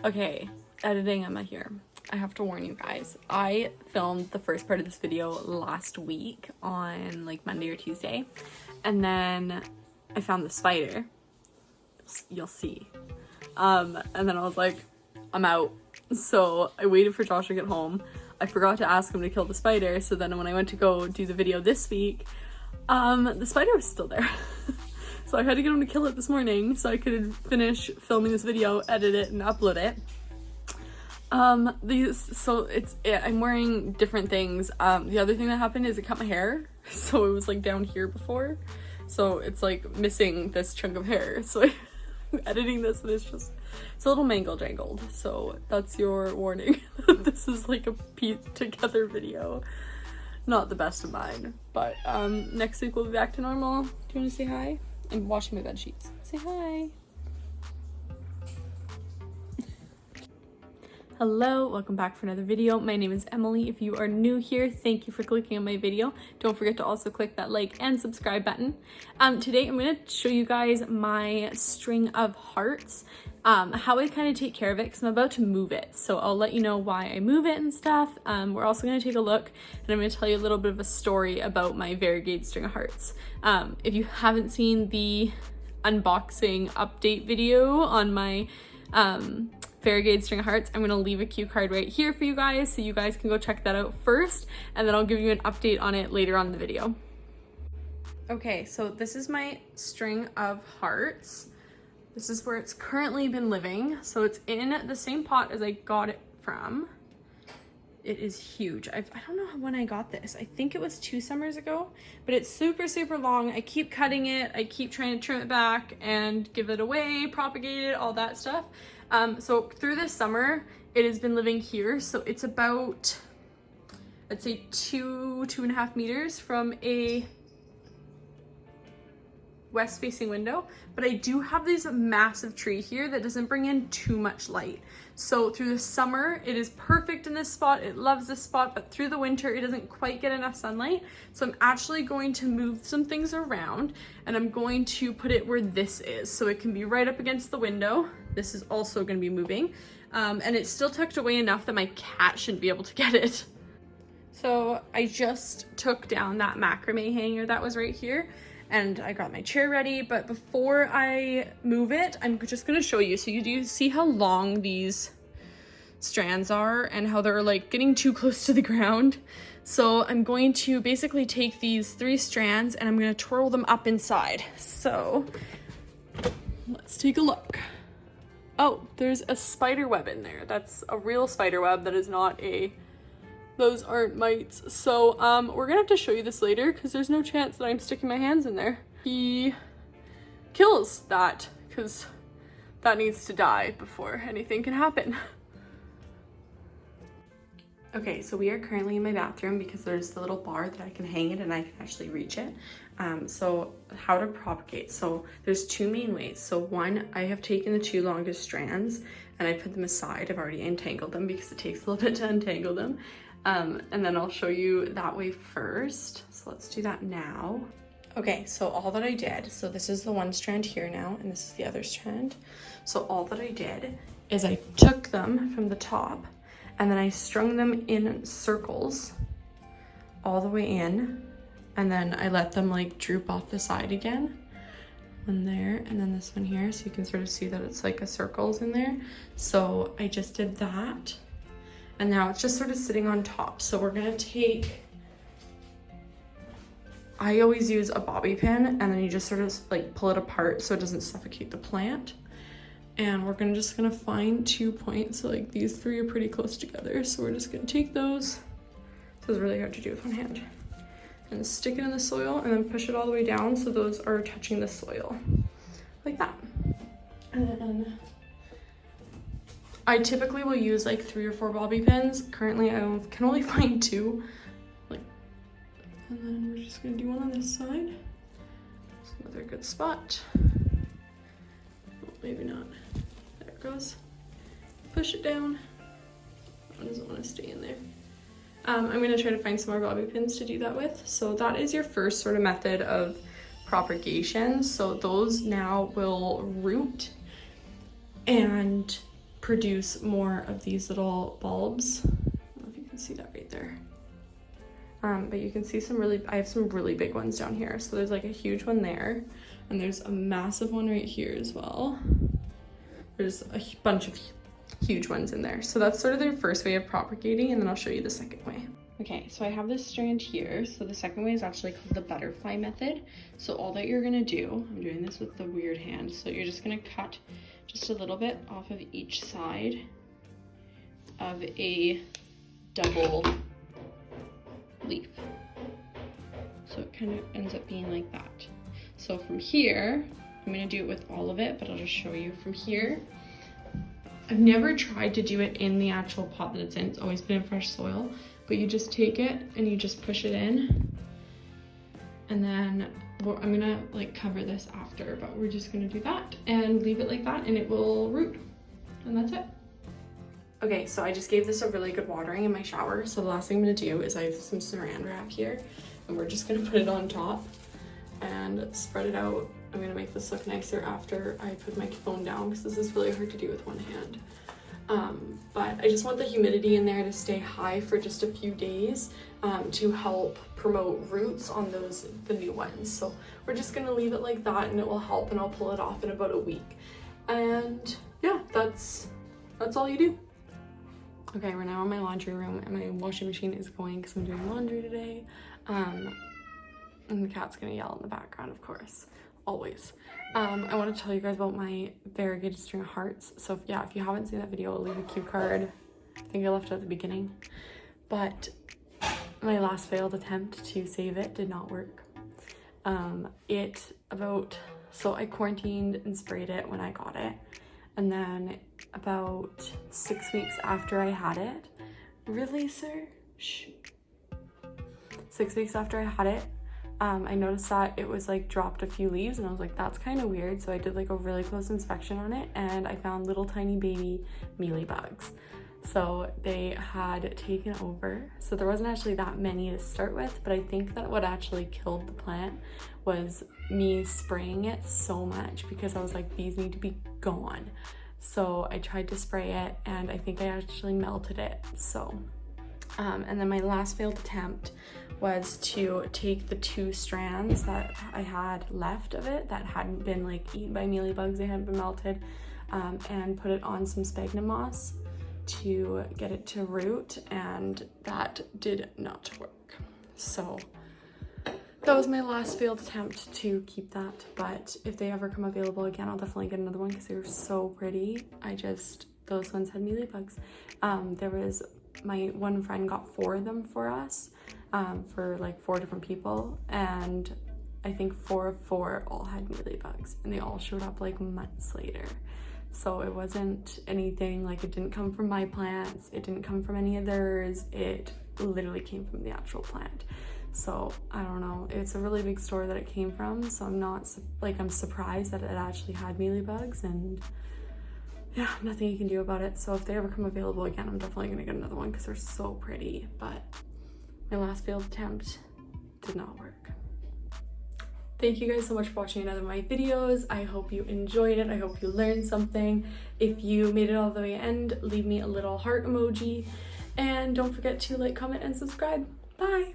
Okay, editing Emma here. I have to warn you guys. I filmed the first part of this video last week on like Monday or Tuesday, and then I found the spider. You'll see. And then I was like, I'm out. So I waited for Josh to get home. I forgot to ask him to kill the spider, so then when I went to go do the video this week, the spider was still there. So I had to get him to kill it this morning so I could finish filming this video, edit it, and upload it. I'm wearing different things. The other thing that happened is it cut my hair, so it was like down here before. So it's like missing this chunk of hair. So I'm editing this and it's a little mangle jangled. So that's your warning. This is like a pieced together video. Not the best of mine, but next week we'll be back to normal. Do you want to say hi? I'm washing my bed sheets. Say hi. Hello, welcome back for another video. My name is Emily. If you are new here, thank you for clicking on my video. Don't forget to also click that like and subscribe button. Today I'm going to show you guys my string of hearts, how I kind of take care of it because I'm about to move it. So I'll let you know why I move it and stuff. We're also going to take a look and I'm going to tell you a little bit of a story about my variegated string of hearts. If you haven't seen the unboxing update video on my variegated string of hearts, I'm going to leave a cue card right here for you guys so you guys can go check that out first, and then I'll give you an update on it later on in the video. Okay, so this is my string of hearts. This is where it's currently been living. So it's in the same pot as I got it from. It is huge. I don't know when I got this. I think it was 2 summers ago, but it's super, super long. I keep cutting it. I keep trying to trim it back and give it away, propagate it, all that stuff. So through this summer, it has been living here. So it's about, I'd say 2.5 meters from a west facing window, but I do have this massive tree here that doesn't bring in too much light. So through the summer, it is perfect in this spot. It loves this spot, but through the winter, it doesn't quite get enough sunlight. So I'm actually going to move some things around and I'm going to put it where this is. So it can be right up against the window. This is also going to be moving. And it's still tucked away enough that my cat shouldn't be able to get it. So I just took down that macrame hanger that was right here, and I got my chair ready, but before I move it, I'm just gonna show you. So you do see how long these strands are and how they're like getting too close to the ground. So I'm going to basically take these 3 strands and I'm gonna twirl them up inside. So let's take a look. Oh, there's a spider web in there. That's a real spider web. That is not a, those aren't mites. So we're gonna have to show you this later because there's no chance that I'm sticking my hands in there. He kills that because that needs to die before anything can happen. Okay, so we are currently in my bathroom because there's the little bar that I can hang it and I can actually reach it. So how to propagate. So there's 2 main ways. So one, I have taken the 2 longest strands and I put them aside. I've already entangled them because it takes a little bit to untangle them. And then I'll show you that way first. So let's do that now. Okay, so all that I did, so this is the 1 strand here now, and this is the other strand. So all that I did is I took them from the top and then I strung them in circles all the way in, and then I let them like droop off the side again. One there, and then this one here, so you can sort of see that it's like a circles in there. So I just did that. And now it's just sort of sitting on top. So we're gonna take, I always use a bobby pin and then you just sort of like pull it apart so it doesn't suffocate the plant. And we're just gonna find 2 points. So like these 3 are pretty close together. So we're just gonna take those. So it's really hard to do with one hand. And stick it in the soil and then push it all the way down so those are touching the soil. Like that. And then I typically will use like 3 or 4 bobby pins. Currently I can only find 2. Like, and then we're just gonna do one on this side. It's another good spot. Oh, maybe not. There it goes. Push it down. That one doesn't want to stay in there. I'm gonna try to find some more bobby pins to do that with. So that is your first sort of method of propagation. So those now will root and produce more of these little bulbs. I don't know if you can see that right there. But you can see I have some really big ones down here. So there's like a huge one there, and there's a massive one right here as well. There's a bunch of huge ones in there. So that's sort of their first way of propagating, and then I'll show you the second way. Okay, so I have this strand here. So the second way is actually called the butterfly method. So all that you're gonna do, I'm doing this with the weird hand, so you're just gonna cut just a little bit off of each side of a double leaf. So it kind of ends up being like that. So from here, I'm gonna do it with all of it, but I'll just show you from here. I've never tried to do it in the actual pot that it's in. It's always been in fresh soil, but you just take it and you just push it in. And then I'm gonna like cover this after, but we're just gonna do that and leave it like that, and it will root, and that's it. Okay, so I just gave this a really good watering in my shower. So the last thing I'm gonna do is I have some saran wrap here, and we're just gonna put it on top and spread it out. I'm gonna make this look nicer after I put my phone down, because this is really hard to do with one hand. But I just want the humidity in there to stay high for just a few days to help promote roots on the new ones. So we're just gonna leave it like that, and it will help, and I'll pull it off in about a week. And yeah, that's all you do. Okay, we're now in my laundry room, and my washing machine is going because I'm doing laundry today. And the cat's gonna yell in the background, of course, always. I want to tell you guys about my variegated string of hearts. So if you haven't seen that video, I'll leave a cue card. I think I left it at the beginning. But my last failed attempt to save it did not work. So I quarantined and sprayed it when I got it. And then about 6 weeks after I had it, really, sir? Shh. 6 weeks after I had it, I noticed that it was like dropped a few leaves, and I was like, that's kind of weird. So I did like a really close inspection on it, and I found little tiny baby mealybugs. So they had taken over. So there wasn't actually that many to start with, but I think that what actually killed the plant was me spraying it so much, because I was like, these need to be gone. So I tried to spray it, and I think I actually melted it. So and then my last failed attempt was to take the 2 strands that I had left of it that hadn't been like eaten by mealybugs, they hadn't been melted, and put it on some sphagnum moss to get it to root, and that did not work. So that was my last failed attempt to keep that, but if they ever come available again, I'll definitely get another one because they were so pretty. Those ones had mealybugs. My one friend got 4 of them for us, for like 4 different people, and I think 4 of 4 all had mealybugs, and they all showed up like months later. So it wasn't anything, like it didn't come from my plants, it didn't come from any of theirs, it literally came from the actual plant. So I don't know, it's a really big store that it came from, so I'm surprised that it actually had mealybugs, and yeah, nothing you can do about it. So if they ever come available again, I'm definitely gonna get another one because they're so pretty. But my last failed attempt did not work. Thank you guys so much for watching another of my videos. I hope you enjoyed it. I hope you learned something. If you made it all the way to the end, leave me a little heart emoji. And don't forget to like, comment, and subscribe. Bye!